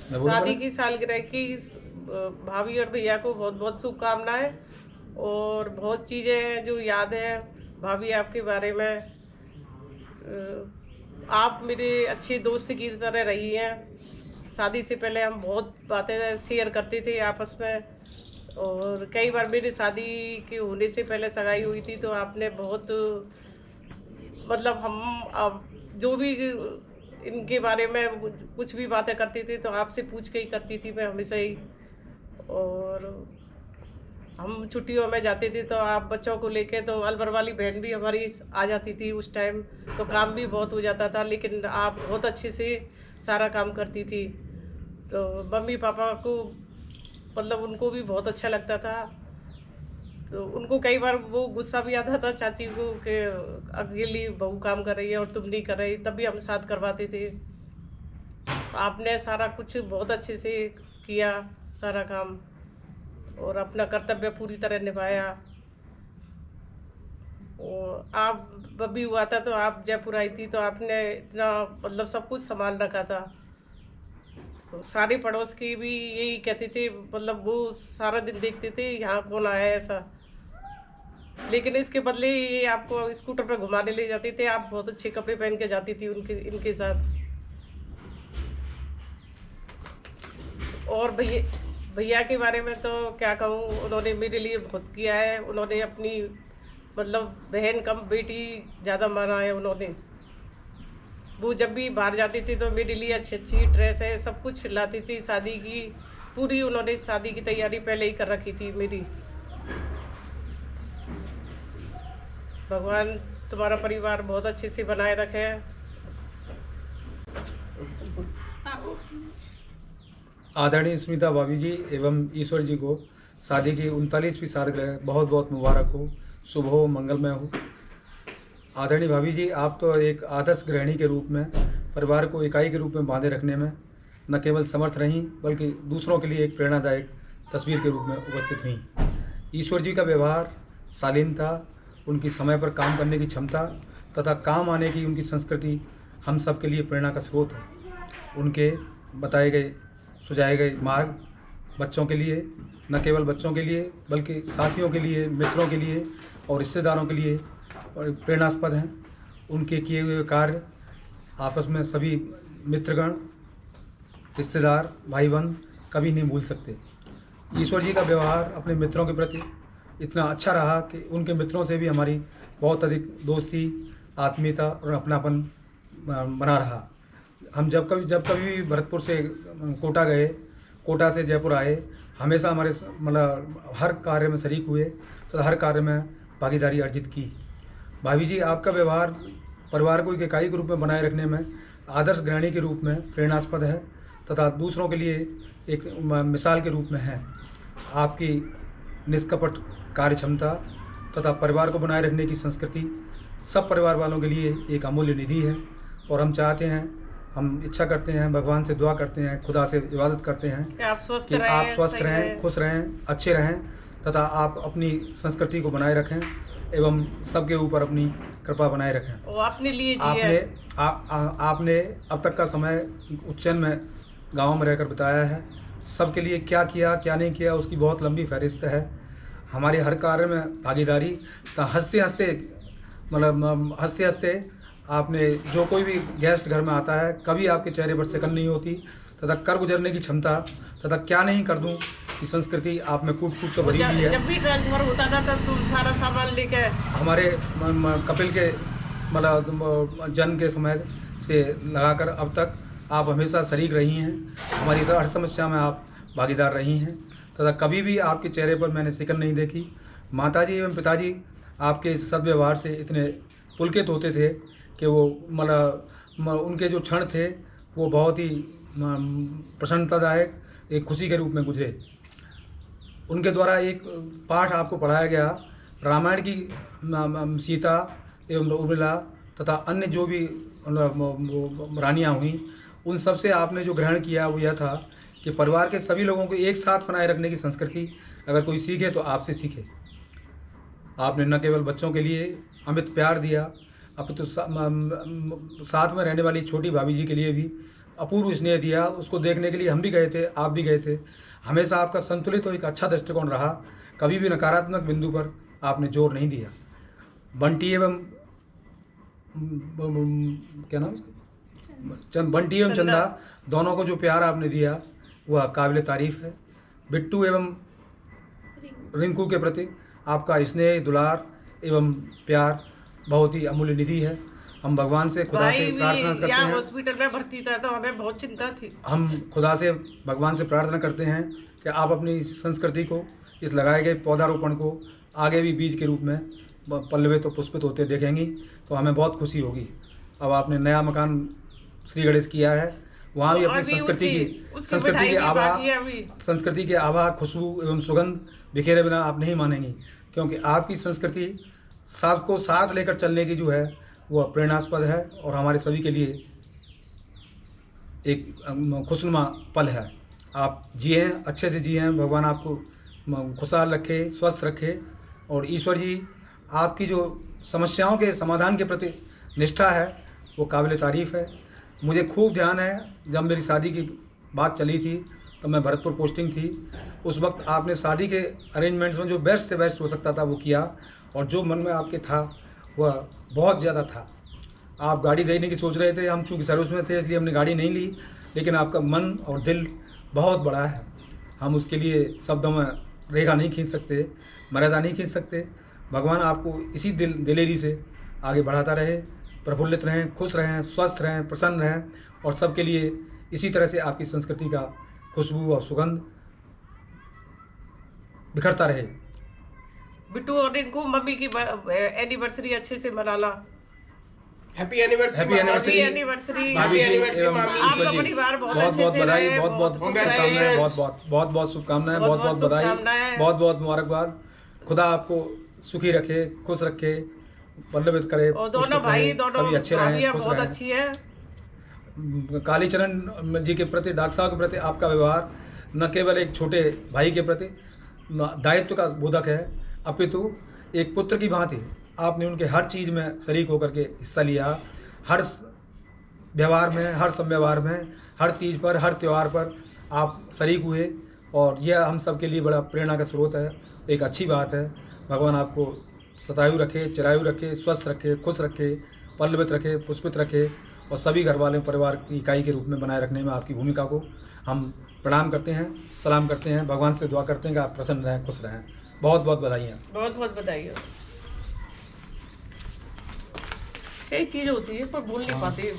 मैं बोलूँ शादी पहले? की सालगिरह की भाभी और भैया को बहुत बहुत शुभकामनाएं। और बहुत चीज़ें हैं जो याद है भाभी आपके बारे में। आप मेरे अच्छे दोस्त की तरह रही हैं। शादी से पहले हम बहुत बातें शेयर करते थे आपस में। और कई बार मेरी शादी के होने से पहले सगाई हुई थी तो आपने बहुत मतलब हम अब जो भी इनके बारे में कुछ भी बातें करती थी तो आपसे पूछ के ही करती थी मैं हमेशा ही। और हम छुट्टियों में जाते थे तो आप बच्चों को लेके तो अलवर वाली बहन भी हमारी आ जाती थी उस टाइम। तो काम भी बहुत हो जाता था लेकिन आप बहुत अच्छे से सारा काम करती थी। तो मम्मी पापा को मतलब उनको भी बहुत अच्छा लगता था। तो उनको कई बार वो गुस्सा भी आता था चाची को कि अकेली बहू काम कर रही है और तुम नहीं कर रही, तब भी हम साथ करवाते थे। आपने सारा कुछ बहुत अच्छे से किया, सारा काम, और अपना कर्तव्य पूरी तरह निभाया। और आप बब्बी हुआ था तो आप जयपुर आई थी तो आपने इतना मतलब सब कुछ संभाल रखा था। तो सारे पड़ोस की भी यही कहते थे, मतलब वो सारा दिन देखते थे यहाँ कौन आया है ऐसा। लेकिन इसके बदले ये आपको स्कूटर पे घुमाने ले जाते थे, आप बहुत अच्छे कपड़े पहन के जाती थी उनके इनके साथ। और भैया भैया के बारे में तो क्या कहूँ, उन्होंने मेरे लिए बहुत किया है। उन्होंने अपनी मतलब बहन कम बेटी ज़्यादा माना है उन्होंने। वो जब भी बाहर जाती थी तो मेरे लिए अच्छी अच्छी ड्रेस है सब कुछ लाती थी। शादी की पूरी उन्होंने शादी की तैयारी पहले ही कर रखी थी मेरी। भगवान तुम्हारा परिवार बहुत अच्छे से बनाए रखे। आदरणीय स्मिता भाभी जी एवं ईश्वर जी को शादी की 39वीं सालगिरह बहुत बहुत मुबारक हो, शुभ हो, मंगलमय हो। आदरणीय भाभी जी, आप तो एक आदर्श गृहिणी के रूप में परिवार को इकाई के रूप में बांधे रखने में न केवल समर्थ रहीं बल्कि दूसरों के लिए एक प्रेरणादायक तस्वीर के रूप में उपस्थित हुई। ईश्वर जी का व्यवहार, शालीनता, उनकी समय पर काम करने की क्षमता तथा काम आने की उनकी संस्कृति हम सब के लिए प्रेरणा का स्रोत है। उनके बताए गए सुझाए गए मार्ग बच्चों के लिए, न केवल बच्चों के लिए बल्कि साथियों के लिए, मित्रों के लिए और रिश्तेदारों के लिए प्रेरणास्पद हैं। उनके किए हुए कार्य आपस में सभी मित्रगण, रिश्तेदार, भाई बंधु कभी नहीं भूल सकते। ईश्वर जी का व्यवहार अपने मित्रों के प्रति इतना अच्छा रहा कि उनके मित्रों से भी हमारी बहुत अधिक दोस्ती, आत्मीयता और अपनापन बना रहा। हम जब कभी भी भरतपुर से कोटा गए, कोटा से जयपुर आए, हमेशा हमारे मतलब हर कार्य में शरीक हुए तथा हर कार्य में भागीदारी अर्जित की। भाभी जी, आपका व्यवहार परिवार को एक इकाई के रूप में बनाए रखने में आदर्श गृहिणी के रूप में प्रेरणास्पद है तथा दूसरों के लिए एक मिसाल के रूप में है। आपकी निष्कपट कार्य क्षमता तथा परिवार को बनाए रखने की संस्कृति सब परिवार वालों के लिए एक अमूल्य निधि है। और हम चाहते हैं, हम इच्छा करते हैं, भगवान से दुआ करते हैं, खुदा से इबादत करते हैं कि आप स्वस्थ कि आप रहें, स्वस्थ सही रहें, रहें। खुश रहें, अच्छे रहें तथा आप अपनी संस्कृति को बनाए रखें एवं सबके ऊपर अपनी कृपा बनाए रखें। वो अपने लिए जिए। आपने आपने अब तक का समय उज्जैन में गाँव में रहकर बिताया है। सबके लिए क्या किया क्या नहीं किया उसकी बहुत लंबी फहरिस्त है। हमारे हर कार्य में भागीदारी तथा हंसते हंसते मतलब हंसते हंसते आपने जो कोई भी गेस्ट घर में आता है कभी आपके चेहरे पर सिकन नहीं होती तथा कर गुजरने की क्षमता तथा क्या नहीं कर दूं की संस्कृति आप में कूट कूट कर वो भरी हुई है। जब भी ट्रांसफर होता था तब तुम सारा सामान लेके। हमारे कपिल के मतलब जन्म के समय से लगाकर अब तक आप हमेशा शरीक रही हैं। हमारी हर समस्या में आप भागीदार रही हैं तथा कभी भी आपके चेहरे पर मैंने सिकन नहीं देखी। माताजी एवं पिताजी आपके इस सद्व्यवहार से इतने पुलकित होते थे कि वो मतलब उनके जो क्षण थे वो बहुत ही प्रसन्नतादायक एक खुशी के रूप में गुजरे। उनके द्वारा एक पाठ आपको पढ़ाया गया रामायण की सीता एवं उर्मिला तथा अन्य जो भी रानियाँ हुई उन सब से आपने जो ग्रहण किया वो यह था कि परिवार के सभी लोगों को एक साथ बनाए रखने की संस्कृति अगर कोई सीखे तो आपसे सीखे। आपने न केवल बच्चों के लिए अमित प्यार दिया, अब तो साथ में रहने वाली छोटी भाभी जी के लिए भी अपूर्व स्नेह दिया, उसको देखने के लिए हम भी गए थे, आप भी गए थे। हमेशा आपका संतुलित और एक अच्छा दृष्टिकोण रहा, कभी भी नकारात्मक बिंदु पर आपने जोर नहीं दिया। बंटी एवं क्या नाम उसका, बंटी एवं चंदा दोनों को जो प्यार आपने दिया वह काबिल तारीफ़ है। बिट्टू एवं रिंकू के प्रति आपका स्नेह, दुलार एवं प्यार बहुत ही अमूल्य निधि है। हम भगवान से, खुदा से भाई प्रार्थना भी करते यहाँ हैं, हॉस्पिटल में भर्ती था तो हमें बहुत चिंता थी। हम खुदा से, भगवान से प्रार्थना करते हैं कि आप अपनी इस संस्कृति को, इस लगाए गए पौधारोपण को आगे भी बीज के रूप में पल्लवित और पुष्पित होते देखेंगी तो हमें बहुत खुशी होगी। अब आपने नया मकान श्री गणेश किया है, वहाँ भी अपनी संस्कृति के आभा, खुशबू एवं सुगंध बिखेरे बिना आप नहीं मानेंगी, क्योंकि आपकी संस्कृति सबको साथ लेकर चलने की जो है वह प्रेरणास्पद है और हमारे सभी के लिए एक खुशनुमा पल है। आप जिए, अच्छे से जिए, भगवान आपको खुशहाल रखे, स्वस्थ रखे, और ईश्वर जी आपकी जो समस्याओं के समाधान के प्रति निष्ठा है वो काबिल तारीफ़ है। मुझे खूब ध्यान है, जब मेरी शादी की बात चली थी तो मैं भरतपुर पोस्टिंग थी, उस वक्त आपने शादी के अरेंजमेंट्स में जो बेस्ट से बेस्ट हो सकता था वो किया, और जो मन में आपके था वह बहुत ज़्यादा था। आप गाड़ी देने की सोच रहे थे, हम चूँकि सर्विस में थे इसलिए हमने गाड़ी नहीं ली, लेकिन आपका मन और दिल बहुत बड़ा है। हम उसके लिए शब्दों में रेखा नहीं खींच सकते, मर्यादा नहीं खींच सकते। भगवान आपको इसी दिलेरी से आगे बढ़ाता रहे, प्रफुल्लित रहें, खुश रहें, स्वस्थ रहें, प्रसन्न रहें, और सबके लिए इसी तरह से आपकी संस्कृति का खुशबू और सुगंध बिखरता रहे। बिट्टू और इनको मम्मी की एनिवर्सरी अच्छे से मनाना। Happy anniversary, happy anniversary, anniversary. भाभी जी एनिवर्सरी एवं मामी। ईश्वर आपका जी, परिवार बहुत बहुत अच्छे बहुत से बधाई, रहे, बहुत बहुत बहुत शुभकामनाएं, खुश बहुत बहुत शुभकामनाएं, बहुत बहुत बहुत बधाई, शुभकामनाएं। बहुत बहुत मुबारकबाद। खुदा आपको सुखी रखे, खुश रखे, पल्लवित करे, और दोनों पुष्पित भाई, रहे, दोनों सभी अच्छे रहें, भाभियाँ खुश बहुत रहें। अच्छी है। कालीचरण जी के प्रति, डॉक्टर साहब के प्रति आपका व्यवहार न केवल एक छोटे भाई के प्रति दायित्व का बोधक है, अपितु एक पुत्र की भांति आपने उनके हर चीज़ में शरीक होकर के हिस्सा लिया। हर व्यवहार में, हर समव्यवहार में, हर तीज पर, हर त्यौहार पर आप शरीक हुए, और यह हम सब के लिए बड़ा प्रेरणा का स्रोत है। एक अच्छी बात है। भगवान आपको सतायु रखे, चिरायु रखे, स्वस्थ रखे, खुश रखे, पल्लवित रखे, पुष्पित रखे, और सभी घर वाले परिवार की इकाई के रूप में बनाए रखने में आपकी भूमिका को हम प्रणाम करते हैं, सलाम करते हैं, भगवान से दुआ करते हैं कि आप प्रसन्न रहें, खुश रहें। बहुत बहुत बधाइयाँ। बहुत बहुत बधाई हो। कई चीज़ होती है पर बोल नहीं पाते।